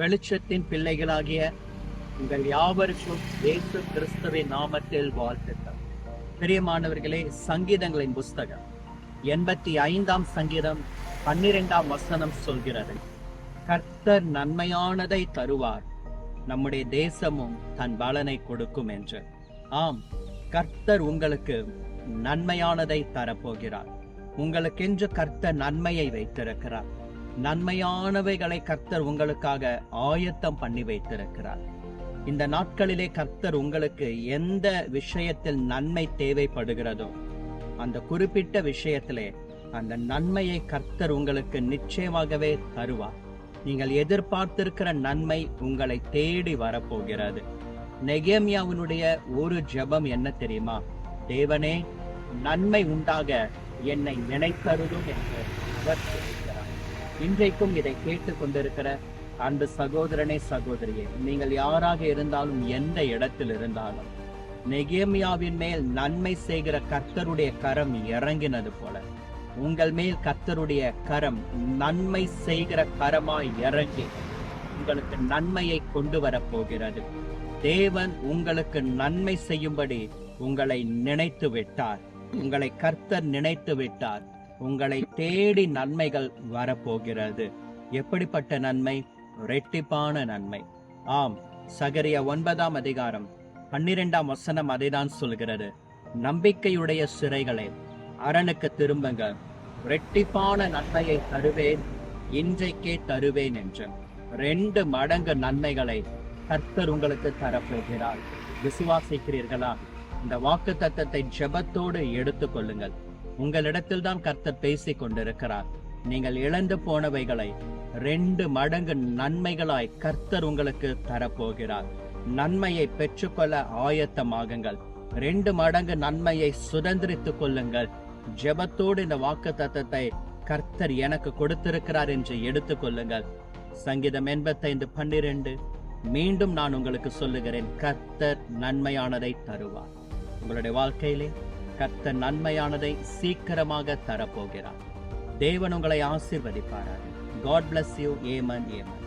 வெளிச்சத்தின் பிள்ளைகளாகிய உங்கள் யாவருக்கும் இயேசு கிறிஸ்துவின் நாமத்தில் வாழ்த்துக்கள். பிரியமானவர்களே, சங்கீதங்களின் புஸ்தகம் 85 சங்கீதம் 12 சொல்கிறது, கர்த்தர் நன்மையானதை தருவார், நம்முடைய தேசமும் தன் பலனை கொடுக்கும் என்று. ஆம், கர்த்தர் உங்களுக்கு நன்மையானதை தரப்போகிறார். உங்களுக்கென்று கர்த்தர் நன்மையை வைத்திருக்கிறார். நன்மையானவைகளை கர்த்தர் உங்களுக்காக ஆயத்தம் பண்ணி வைத்திருக்கிறார். இந்த நாட்களிலே கர்த்தர் உங்களுக்கு எந்த விஷயத்தில் நன்மை தேவைப்படுகிறதோ அந்த குறிப்பிட்ட விஷயத்திலே அந்த நன்மையை கர்த்தர் உங்களுக்கு நிச்சயமாகவே தருவார். நீங்கள் எதிர்பார்த்திருக்கிற நன்மை உங்களை தேடி வரப்போகிறது. நெகேமியாவினுடைய ஒரு ஜெபம் என்ன தெரியுமா? தேவனே, நன்மை உண்டாக என்னை நினைத்தருளும் என்று அவர் சொல்கிறார். இன்றைக்கும் இதை கேட்டுக் கொண்டிருக்கிற அன்பு சகோதரனே, சகோதரியே, நீங்கள் யாராக இருந்தாலும், எந்த இடத்தில் இருந்தாலும், நெகேமியாவின் மேல் நன்மை செய்கிற கர்த்தருடைய கரம் இறங்கினது போல உங்கள் மேல் கர்த்தருடைய கரம் நன்மை செய்கிற கரமாய் இறங்கி உங்களுக்கு நன்மையை கொண்டு வரப்போகிறது. தேவன் உங்களுக்கு நன்மை செய்யும்படி உங்களை நினைத்து விட்டார். உங்களை கர்த்தர் நினைத்து விட்டார். உங்களை தேடி நன்மைகள் வரப்போகிறது. எப்படிப்பட்ட நன்மை? இரட்டிப்பான நன்மை. ஆம், சகரியா 9 12 அதைதான் சொல்கிறது. நம்பிக்கையுடைய சிறைகளே, அரணுக்கு திரும்புங்கள், இரட்டிப்பான நன்மையை தருவேன், இன்றைக்கே தருவேன் என்று. 2 மடங்கு நன்மைகளை கர்த்தர் உங்களுக்கு தரப்போகிறார். விசுவாசிக்கிறீர்களா? இந்த வாக்கு தத்தத்தை ஜெபத்தோடு எடுத்துக் கொள்ளுங்கள். உங்களிடத்தில் தான் கர்த்தர் பேசிக் கொண்டிருக்கிறார். நீங்கள் இழந்து போனவைகளை 2 மடங்கு நன்மைகளாய் கர்த்தர் உங்களுக்கு தரப்போகிறார். நன்மையை பெற்றுக்கொள்ள ஆயத்தமாகுங்கள். 2 மடங்கு நன்மையை சுதந்திரித்துக் கொள்ளுங்கள். ஜெபத்தோடு இந்த வாக்கு தத்தத்தை கர்த்தர் எனக்கு கொடுத்திருக்கிறார் என்று எடுத்துக் கொள்ளுங்கள். சங்கீதம் 85:12 மீண்டும் நான் உங்களுக்கு சொல்லுகிறேன், கர்த்தர் நன்மையானதை தருவார். உங்களுடைய வாழ்க்கையிலே கர்த்தர் நன்மையானதை சீக்கிரமாக தரப்போகிறார். தேவன் உங்களை ஆசீர்வதிப்பாராக. God bless you. Amen. Amen.